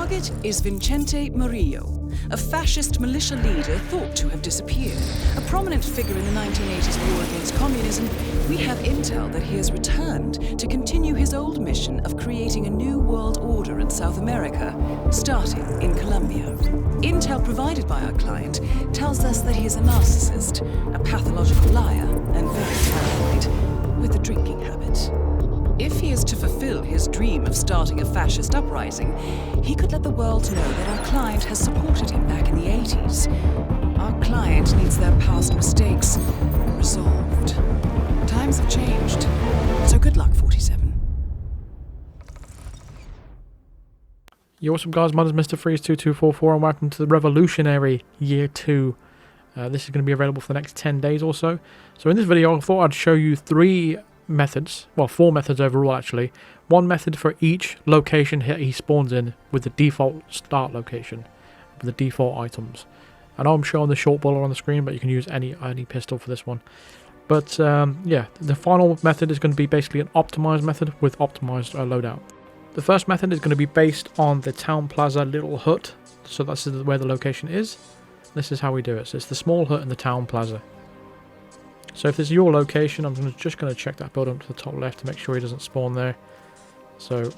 target is Vincente Murillo, a fascist militia leader thought to have disappeared. A prominent figure in the 1980s war against communism, we have intel that he has returned to continue his old mission of creating a new world order in South America, starting in Colombia. Intel provided by our client tells us that he is a narcissist, a pathological liar, and very paranoid, with a drinking habit. If he is to fulfill his dream of starting a fascist uprising, he could let the world know that our client has supported him back in the 80s. Our client needs their past mistakes resolved. Times have changed, so good luck, 47. Yo, what's up guys, my name is Mr. Freeze2244 and welcome to The Revolutionary Year 2. This is going to be available for the next 10 days or so. So in this video I thought I'd show you four methods overall actually. One method for each location he spawns in with the default start location, with the default items. I know I'm showing the short baller on the screen, but you can use any pistol for this one. But yeah, the final method is going to be basically an optimized method with optimized loadout. The first method is going to be based on the Town Plaza little hut, so that's where the location is. This is how we do it. So it's the small hut in the Town Plaza. So if this is your location, I'm just going to check that building up to the top left to make sure he doesn't spawn there. So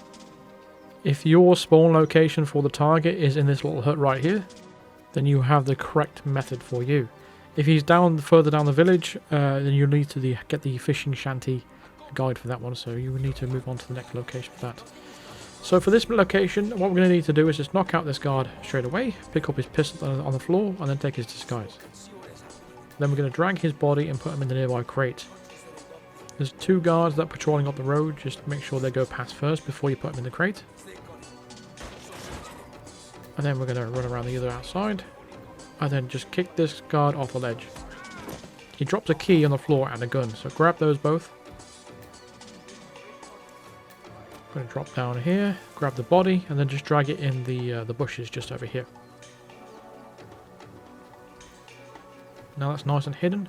if your spawn location for the target is in this little hut right here, then you have the correct method for you. If he's further down the village, then you need to get the fishing shanty guide for that one. So you will need to move on to the next location for that. So for this location, what we're going to need to do is just knock out this guard straight away, pick up his pistol on the floor, and then take his disguise. Then we're going to drag his body and put him in the nearby crate. There's two guards that are patrolling up the road, just make sure they go past first before you put him in the crate. And then we're going to run around the other outside, and then just kick this guard off the ledge. He drops a key on the floor and a gun, so grab those both. I'm going to drop down here, grab the body, and then just drag it in the bushes just over here. Now that's nice and hidden.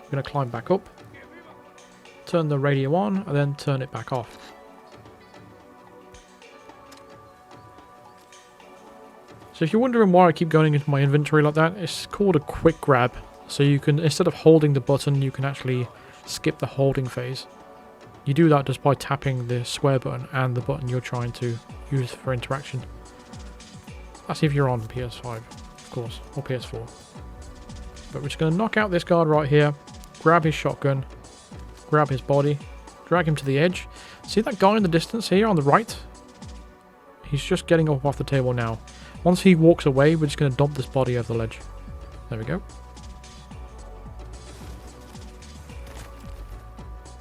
We're going to climb back up, turn the radio on, and then turn it back off. So if you're wondering why I keep going into my inventory like that, it's called a quick grab. So you can, instead of holding the button, you can actually skip the holding phase. You do that just by tapping the square button and the button you're trying to use for interaction. That's if you're on PS5, of course, or PS4. But we're just going to knock out this guard right here, grab his shotgun, grab his body, drag him to the edge. See that guy in the distance here on the right? He's just getting up off the table now. Once he walks away, we're just going to dump this body over the ledge. There we go.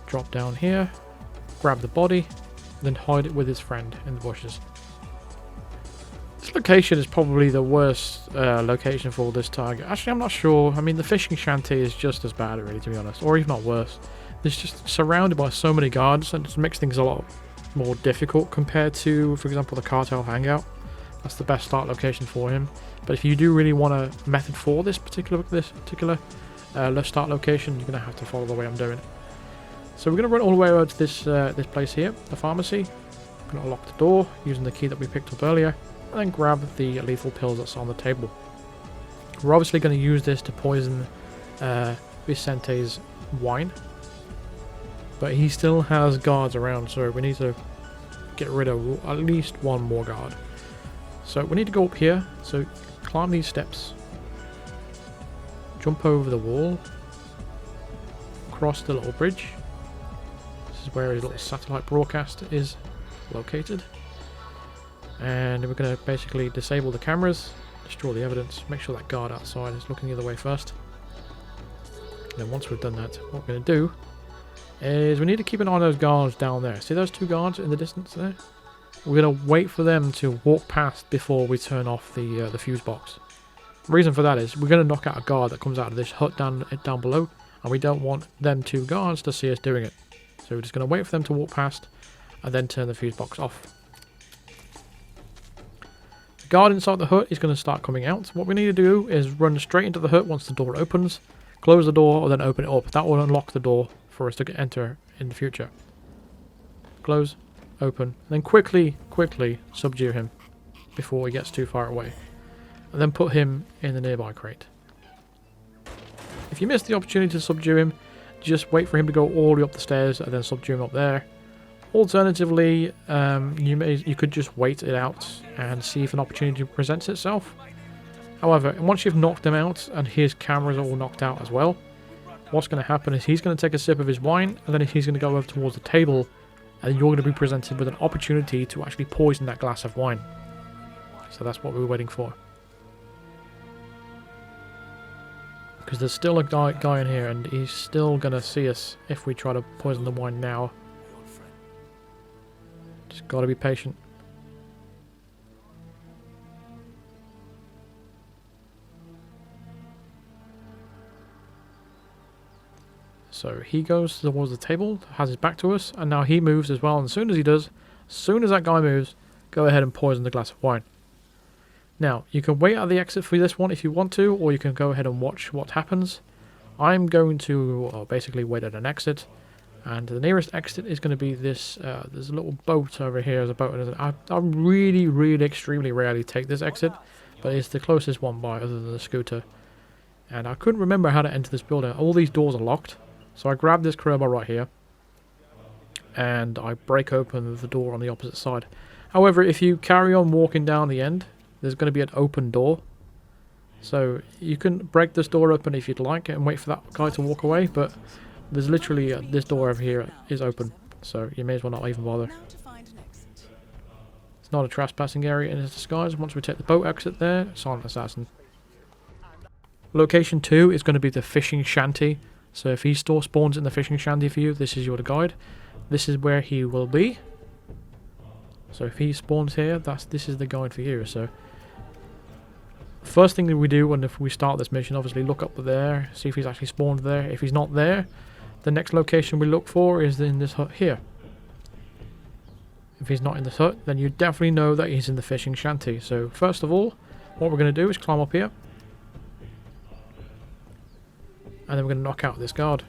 Drop down here, grab the body, then hide it with his friend in the bushes. This location is probably the worst location for this target. Actually, I'm not sure. I mean, the fishing shanty is just as bad, really, to be honest. Or if not worse. It's just surrounded by so many guards, and it makes things a lot more difficult compared to, for example, the Cartel Hangout. That's the best start location for him. But if you do really want a method for this particular start location, you're going to have to follow the way I'm doing it. So we're going to run all the way over to this place here, the pharmacy. I'm going to lock the door using the key that we picked up earlier, and then grab the lethal pills that's on the table. We're obviously going to use this to poison Vicente's wine, but he still has guards around, so we need to get rid of at least one more guard. So we need to go up here, so climb these steps, jump over the wall, cross the little bridge. This is where his little satellite broadcast is located. And we're going to basically disable the cameras, destroy the evidence, make sure that guard outside is looking the other way first. And then once we've done that, what we're going to do is we need to keep an eye on those guards down there. See those two guards in the distance there? We're going to wait for them to walk past before we turn off the fuse box. The reason for that is we're going to knock out a guard that comes out of this hut down below, and we don't want them two guards to see us doing it. So we're just going to wait for them to walk past and then turn the fuse box off. The guard inside the hut is going to start coming out. What we need to do is run straight into the hut once the door opens, close the door, or then open it up. That will unlock the door for us to enter in the future. Close, open, and then quickly subdue him. before he gets too far away. And then put him in the nearby crate. If you miss the opportunity to subdue him, just wait for him to go all the way up the stairs and then subdue him up there. Alternatively, you could just wait it out and see if an opportunity presents itself. However, once you've knocked him out and his cameras are all knocked out as well, what's going to happen is he's going to take a sip of his wine and then he's going to go over towards the table and you're going to be presented with an opportunity to actually poison that glass of wine. So that's what we're waiting for. Because there's still a guy in here and he's still going to see us if we try to poison the wine now. Just got to be patient. So he goes towards the table, has his back to us, and now he moves as well. And as soon as he does, as soon as that guy moves, go ahead and poison the glass of wine. Now, you can wait at the exit for this one if you want to, or you can go ahead and watch what happens. I'm going to basically wait at an exit, and the nearest exit is going to be this. There's a little boat over here. There's a boat. I really, extremely rarely take this exit, but it's the closest one by other than the scooter. And I couldn't remember how to enter this building. All these doors are locked, so I grab this crowbar right here, and I break open the door on the opposite side. However, if you carry on walking down the end, there's going to be an open door. So you can break this door open if you'd like and wait for that guy to walk away, but there's literally this door over here is open, so you may as well not even bother. It's not a trespassing area in its disguise. Once we take the boat exit there, silent assassin. Location 2 is going to be the fishing shanty. So if he spawns in the fishing shanty for you, this is your guide. This is where he will be. So if he spawns here, this is the guide for you. So first thing that we do if we start this mission, obviously look up there, see if he's actually spawned there. If he's not there, the next location we look for is in this hut here. If he's not in this hut, then you definitely know that he's in the fishing shanty. So first of all, what we're going to do is climb up here. And then we're going to knock out this guard.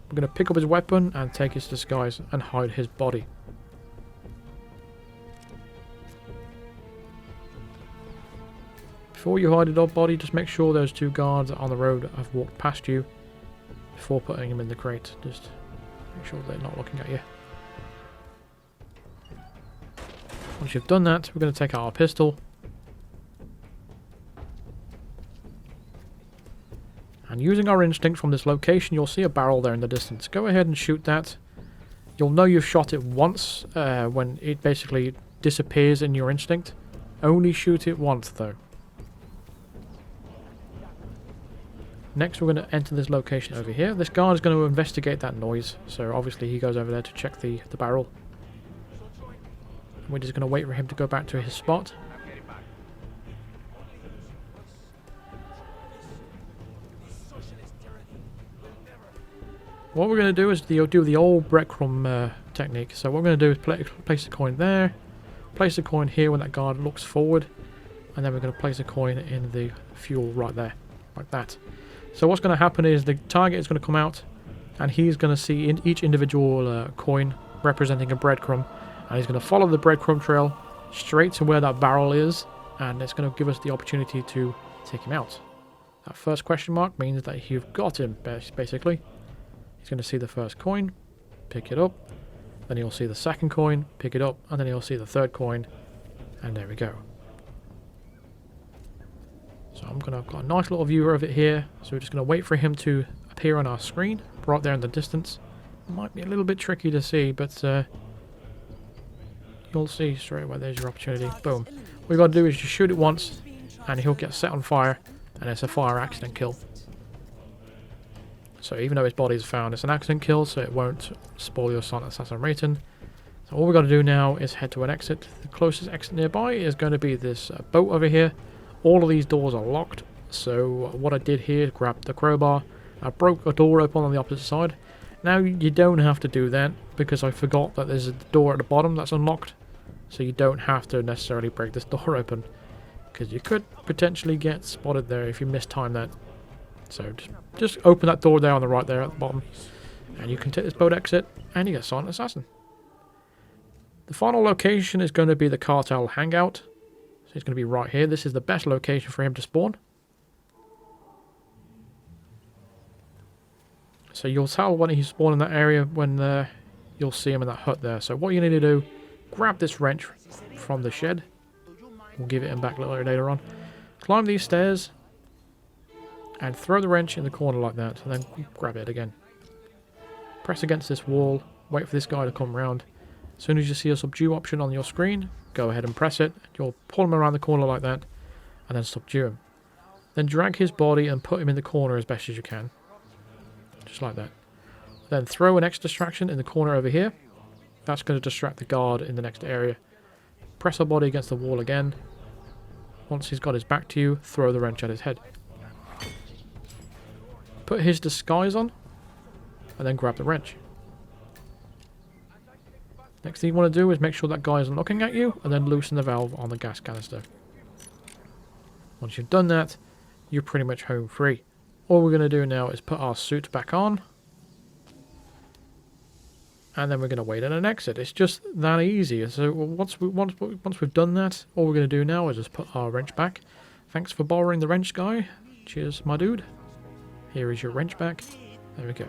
We're going to pick up his weapon and take his disguise and hide his body. Before you hide your body, just make sure those two guards on the road have walked past you before putting him in the crate. Just make sure they're not looking at you. Once you've done that, we're going to take out our pistol. And using our instinct from this location, you'll see a barrel there in the distance. Go ahead and shoot that. You'll know you've shot it once when it basically disappears in your instinct. Only shoot it once though. Next we're going to enter this location over here. This guard is going to investigate that noise. So obviously he goes over there to check the barrel. We're just going to wait for him to go back to his spot. What we're going to do is do the old breadcrumb technique. So what we're going to do is place a coin there, place a coin here when that guard looks forward, and then we're going to place a coin in the fuel right there, like that. So what's going to happen is the target is going to come out, and he's going to see each individual coin representing a breadcrumb, and he's going to follow the breadcrumb trail straight to where that barrel is, and it's going to give us the opportunity to take him out. That first question mark means that you've got him, basically. He's going to see the first coin, pick it up, then he'll see the second coin, pick it up, and then he'll see the third coin, and there we go. So I've got a nice little view of it here, so we're just going to wait for him to appear on our screen, right there in the distance. It might be a little bit tricky to see, but you'll see straight away. There's your opportunity. Boom. What we've got to do is just shoot it once, and he'll get set on fire, and it's a fire accident kill. So even though his body is found, it's an accident kill, so it won't spoil your silent assassin rating. So all we've got to do now is head to an exit. The closest exit nearby is going to be this boat over here. All of these doors are locked, so what I did here is grab the crowbar. I broke a door open on the opposite side. Now you don't have to do that, because I forgot that there's a door at the bottom that's unlocked. So you don't have to necessarily break this door open, because you could potentially get spotted there if you mistime that. So just open that door there on the right there at the bottom, and you can take this boat exit, and you get silent assassin. The final location is going to be the Cartel Hangout. So he's going to be right here. This is the best location for him to spawn. So you'll tell when he's spawned in that area when you'll see him in that hut there. So what you need to do, grab this wrench from the shed. We'll give it him back a little later on. Climb these stairs and throw the wrench in the corner like that, and then grab it again. Press against this wall, wait for this guy to come round. As soon as you see a subdue option on your screen, go ahead and press it. You'll pull him around the corner like that, and then subdue him. Then drag his body and put him in the corner as best as you can. Just like that. Then throw an X distraction in the corner over here. That's going to distract the guard in the next area. Press our body against the wall again. Once he's got his back to you, throw the wrench at his head. Put his disguise on, and then grab the wrench. Next thing you want to do is make sure that guy isn't looking at you, and then loosen the valve on the gas canister. Once you've done that, you're pretty much home free. All we're going to do now is put our suit back on, and then we're going to wait at an exit. It's just that easy. So once we've done that, all we're going to do now is just put our wrench back. Thanks for borrowing the wrench, guy. Cheers, my dude. Here is your wrench back. There we go.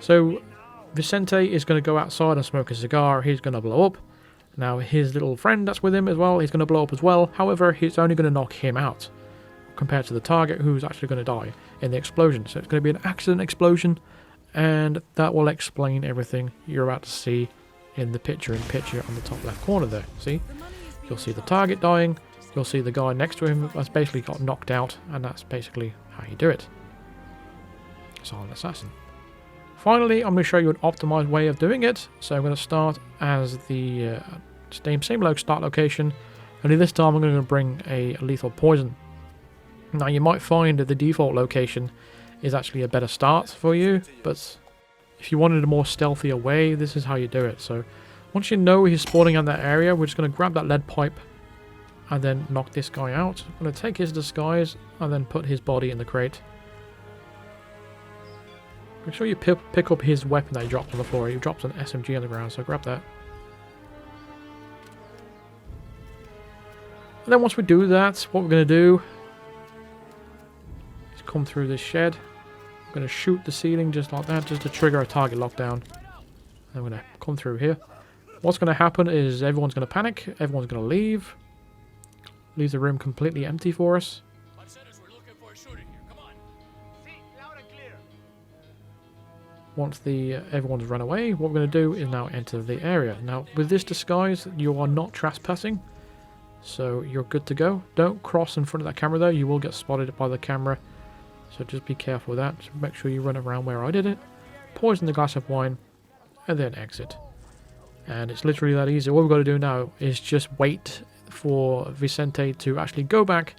So Vicente is going to go outside and smoke a cigar. He's going to blow up. Now his little friend that's with him as well, he's going to blow up as well. However, he's only going to knock him out compared to the target, who's actually going to die in the explosion. So it's going to be an accident explosion, and that will explain everything you're about to see in the picture-in-picture on the top left corner there. See? You'll see the target dying, you'll see the guy next to him that's basically got knocked out, and that's basically how you do it. Silent Assassin. Finally, I'm going to show you an optimized way of doing it. So I'm going to start as the same start location, only this time I'm going to bring a lethal poison. Now you might find that the default location is actually a better start for you, but if you wanted a more stealthier way, this is how you do it. So once you know he's spawning in that area, we're just going to grab that lead pipe and then knock this guy out. I'm going to take his disguise and then put his body in the crate. Make sure you pick up his weapon that he dropped on the floor. He drops an SMG on the ground, so grab that. And then once we do that, what we're going to do is come through this shed. I'm going to shoot the ceiling just like that, just to trigger a target lockdown. And I'm going to come through here. What's going to happen is everyone's going to panic. Everyone's going to leave. Leave the room completely empty for us. Once everyone's run away, what we're going to do is now enter the area. Now, with this disguise, you are not trespassing, so you're good to go. Don't cross in front of that camera though, you will get spotted by the camera, so just be careful with that. So make sure you run around where I did it, poison the glass of wine, and then exit. And it's literally that easy. What we've got to do now is just wait for Vicente to actually go back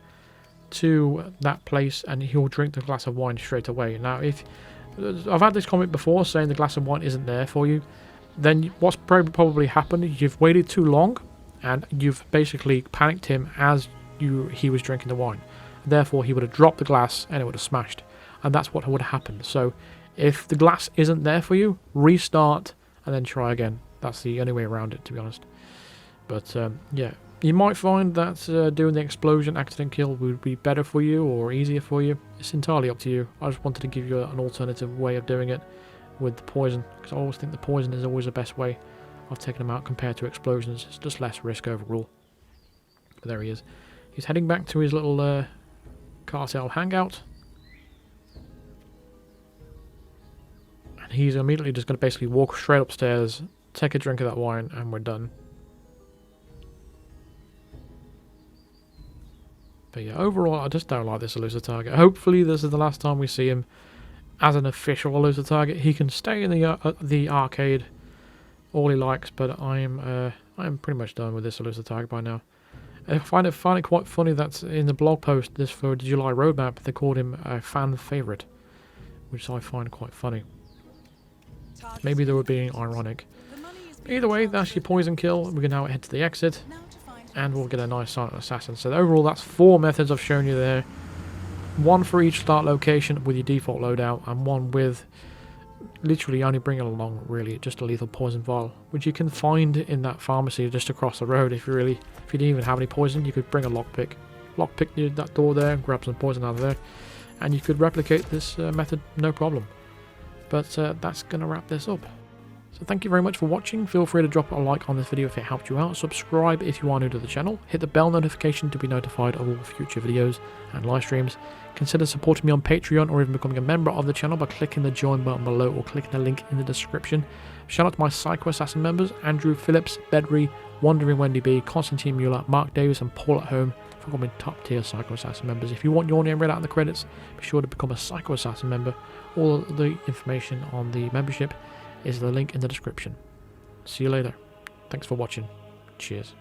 to that place, and he'll drink the glass of wine straight away. Now, if I've had this comment before saying the glass of wine isn't there for you, then what's probably happened is you've waited too long and you've basically panicked him as he was drinking the wine. Therefore, he would have dropped the glass and it would have smashed, and that's what would have happened. So if the glass isn't there for you, restart and then try again. That's the only way around it, to be honest. But yeah, you might find that doing the explosion accident kill would be better for you or easier for you. It's entirely up to you. I just wanted to give you an alternative way of doing it with the poison, because I always think the poison is always the best way of taking them out compared to explosions. It's just less risk overall. But there he is. He's heading back to his little cartel hangout. And he's immediately just going to basically walk straight upstairs, take a drink of that wine, and we're done. But yeah, overall, I just don't like this Elusive Target. Hopefully, this is the last time we see him as an official Elusive Target. He can stay in the arcade all he likes, but I'm pretty much done with this Elusive Target by now. I find it quite funny that in the blog post this for the July roadmap, they called him a fan favorite, which I find quite funny. Maybe they were being ironic. Either way, that's your poison kill. We can now head to the exit, and we'll get a nice silent assassin. So overall, that's 4 methods I've shown you there. 1 for each start location with your default loadout, and 1 with literally only bring along really just a lethal poison vial, which you can find in that pharmacy just across the road. If you didn't even have any poison, you could bring a lockpick near that door there and grab some poison out of there, and you could replicate this method no problem. But that's gonna wrap this up. So thank you very much for watching. Feel free to drop a like on this video if it helped you out. Subscribe if you are new to the channel. Hit the bell notification to be notified of all future videos and live streams. Consider supporting me on Patreon or even becoming a member of the channel by clicking the join button below or clicking the link in the description. Shout out to my Psycho Assassin members, Andrew Phillips, Bedry, Wandering Wendy B, Constantine Mueller, Mark Davis and Paul at Home for becoming top tier Psycho Assassin members. If you want your name read out in the credits, be sure to become a Psycho Assassin member. All the information on the membership is the link in the description. See you later. Thanks for watching. Cheers.